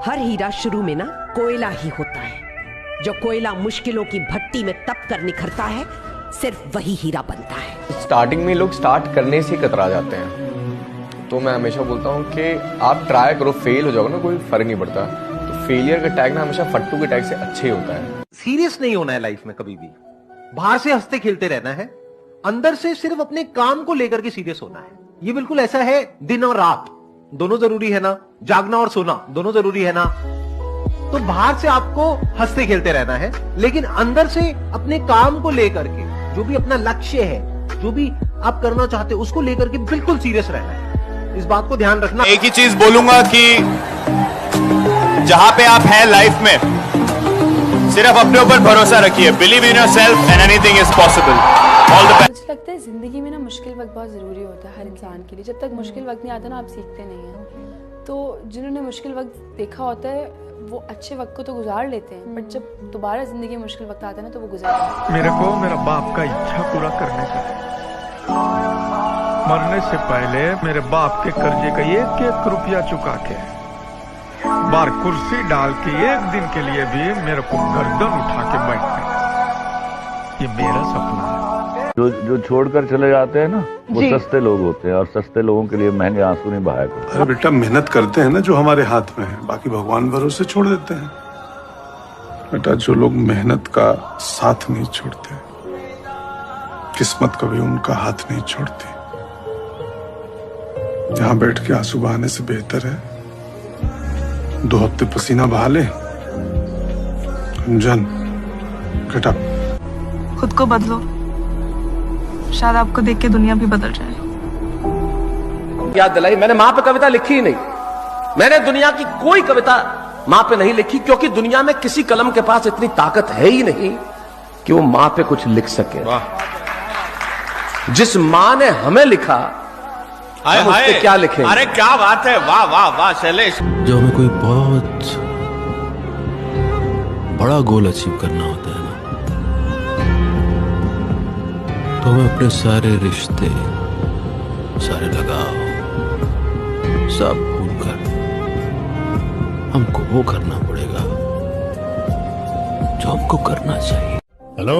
हर हीरा शुरू में ना कोयला ही होता है। जो कोयला मुश्किलों की भट्टी में तप कर निखरता है, सिर्फ वही हीरा बनता है। स्टार्टिंग में लोग स्टार्ट करने से कतरा जाते हैं, तो मैं हमेशा बोलता हूँ कि आप ट्राई करो, फेल हो जाओगे ना कोई फर्क नहीं पड़ता। तो फेलियर का टैग ना हमेशा फट्टू के टैग से अच्छे होता है। सीरियस नहीं होना है लाइफ में कभी भी। बाहर से हंसते खेलते रहना है, अंदर से सिर्फ अपने काम को लेकर के सीरियस होना है। ये बिल्कुल ऐसा है, दिन और रात दोनों जरूरी है ना, जागना और सोना दोनों जरूरी है ना। तो बाहर से आपको हंसते खेलते रहना है, लेकिन अंदर से अपने काम को लेकर के, जो भी अपना लक्ष्य है, जो भी आप करना चाहते हो, उसको लेकर के बिल्कुल सीरियस रहना है। इस बात को ध्यान रखना। एक ही चीज बोलूंगा कि जहां पे आप हैं लाइफ में, सिर्फ अपने ऊपर भरोसा रखिए। Believe in yourself and anything is possible. All the best. मुझे लगता है जिंदगी में ना मुश्किल वक्त बहुत ज़रूरी होता है हर इंसान के लिए। जब तक मुश्किल वक्त नहीं आता ना, आप सीखते नहीं हैं। तो जिन्होंने मुश्किल वक्त देखा होता है वो अच्छे वक्त को तो गुजार लेते हैं, बट जब दोबारा जिंदगी में मुश्किल वक्त आता है ना, तो वो गुजार। मेरे को मेरा बाप का इच्छा पूरा करने का, मरने से पहले मेरे बाप के कर्जे का एक एक रुपया चुका के बार कुर्सी डाल के एक दिन के लिए भी मेरे को गर्दन उठा के बैठने, ये मेरा सपना है। जो छोड़कर चले जाते हैं ना, वो सस्ते लोग होते हैं, और सस्ते लोगों के लिए महंगे आंसू नहीं बहाया करते। अरे बेटा, मेहनत करते हैं ना जो हमारे हाथ में है, बाकी भगवान भरोसे छोड़ देते हैं। बेटा, जो लोग मेहनत का साथ नहीं छोड़ते, किस्मत कभी उनका हाथ नहीं छोड़ती। यहाँ बैठ के आंसू बहाने से बेहतर है 2 हफ्ते पसीना बहा ले। अंजन, गेट अप। खुद को बदलो, शायद आपको देख के दुनिया भी बदल जाए। याद दिलाई, मैंने माँ पे कविता लिखी ही नहीं। मैंने दुनिया की कोई कविता माँ पे नहीं लिखी, क्योंकि दुनिया में किसी कलम के पास इतनी ताकत है ही नहीं कि वो माँ पे कुछ लिख सके। जिस माँ ने हमें लिखा, हम उस पे क्या लिखेंगे? अरे क्या बात है, वाह वाह वाह शैलेश। जब हमें कोई बहुत बड़ा गोल अचीव करना होता है ना, तो हमें अपने सारे रिश्ते, सारे लगाव सब भूलकर हमको वो करना पड़ेगा जो हमको करना चाहिए। हेलो,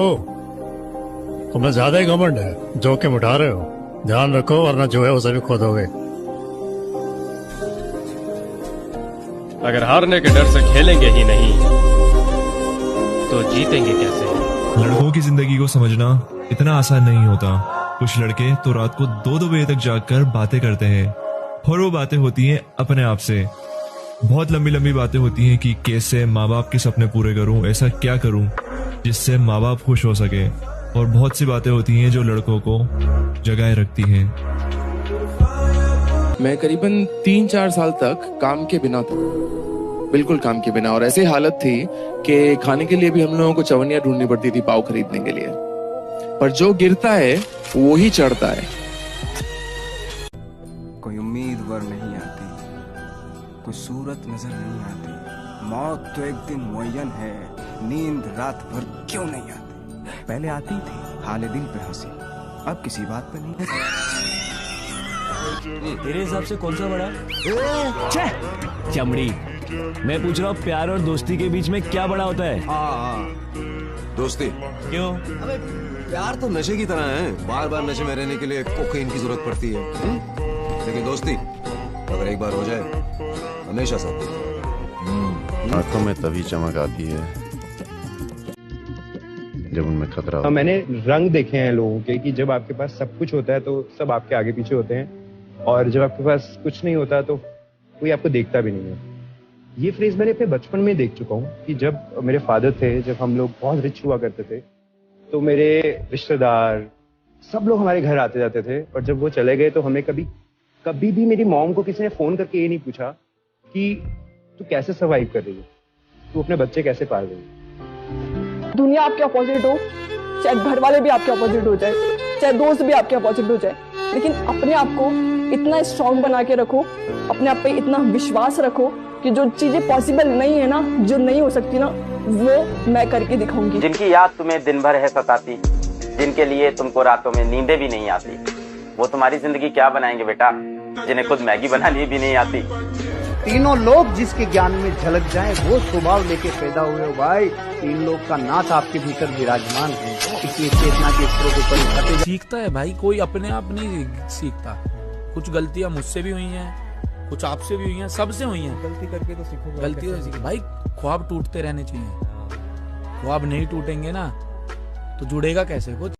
तुम्हें ज्यादा ही घमंड है, जोखिम उठा रहे हो। ध्यान रखो, वरना जो है उसे भी खो दोगे। अगर हारने के डर से खेलेंगे ही नहीं तो जीतेंगे कैसे? लड़कों की जिंदगी को समझना इतना आसान नहीं होता। कुछ लड़के तो रात को 2-2 बजे तक जागकर बातें करते हैं, और वो बातें होती हैं अपने आप से। बहुत लंबी लंबी बातें होती हैं कि कैसे माँ बाप के सपने पूरे करूं, ऐसा क्या करूं जिससे माँ बाप खुश हो सके। और बहुत सी बातें होती हैं जो लड़कों को जगाए रखती हैं। मैं करीबन 3-4 साल तक काम के बिना था, बिल्कुल काम के बिना। और ऐसी हालत थी कि खाने के लिए भी हम लोगों को चवनियां ढूंढनी पड़ती थी पाव खरीदने के लिए। पर जो गिरता है वो ही चढ़ता है। कोई उम्मीदवार नहीं आती, कोई सूरत नजर नहीं आती। मौत तो एक दिन मुअय्यन है, नींद रात भर क्यों नहीं आती। पहले आती थी हाले दिल पे हंसी, अब किसी बात पे नहीं। तेरे हिसाब से कौन सा बड़ा? चमड़ी। मैं पूछ रहा हूँ, प्यार और दोस्ती के बीच में क्या बड़ा होता है? दोस्ती। क्यों? अबे प्यार तो नशे की तरह है, बार बार नशे में रहने के लिए कोकीन की जरूरत पड़ती है। लेकिन दोस्ती अगर एक बार हो जाए, हमेशा साथ देती है। आंखों में तभी चमक आती है जब उनमें खतरा हो। मैंने रंग देखे हैं लोगों के कि जब आपके पास सब कुछ होता है तो सब आपके आगे पीछे होते हैं, और जब आपके पास कुछ नहीं होता तो कोई आपको देखता भी नहीं है। ये फ्रेज मैंने अपने बचपन में देख चुका हूँ कि जब मेरे फादर थे, जब हम लोग बहुत रिच हुआ करते थे, तो मेरे रिश्तेदार सब लोग हमारे घर आते जाते थे। और जब वो चले गए तो हमें कभी भी मेरी मॉम को किसी ने फोन करके ये नहीं पूछा कि तू कैसे सर्वाइव कर रही है, तू अपने बच्चे कैसे पाल रही है। दुनिया आपके अपोजिट हो, चाहे घर वाले भी आपके अपोजिट हो जाए, चाहे दोस्त भी आपके अपोजिट हो जाए, लेकिन अपने आप को इतना स्ट्रांग बना के रखो, अपने आप पे इतना विश्वास रखो कि जो चीजें पॉसिबल नहीं है ना, जो नहीं हो सकती ना, वो मैं करके दिखाऊंगी। जिनकी याद तुम्हें दिन भर है सताती, जिनके लिए तुमको रातों में नींदें भी नहीं आती, वो तुम्हारी जिंदगी क्या बनाएंगे बेटा, जिन्हें खुद मैगी बनानी भी नहीं आती। तीनों लोग जिसके ज्ञान में झलक जाएं वो स्वभाव लेके पैदा हुए हो भाई। तीन लोग का नाथ आपके भीतर विराजमान है, इसलिए चेतना के स्तरों के ऊपर उठाते सीखता है भाई, कोई अपने आप नहीं सीखता। कुछ गलतियां मुझसे भी हुई हैं, कुछ आपसे भी हुई हैं, सबसे हुई हैं। गलती करके तो सीखो, गलती तो सीखो भाई। ख्वाब टूटते रहने चाहिए, ख्वाब नहीं टूटेंगे ना तो जुड़ेगा कैसे कुछ।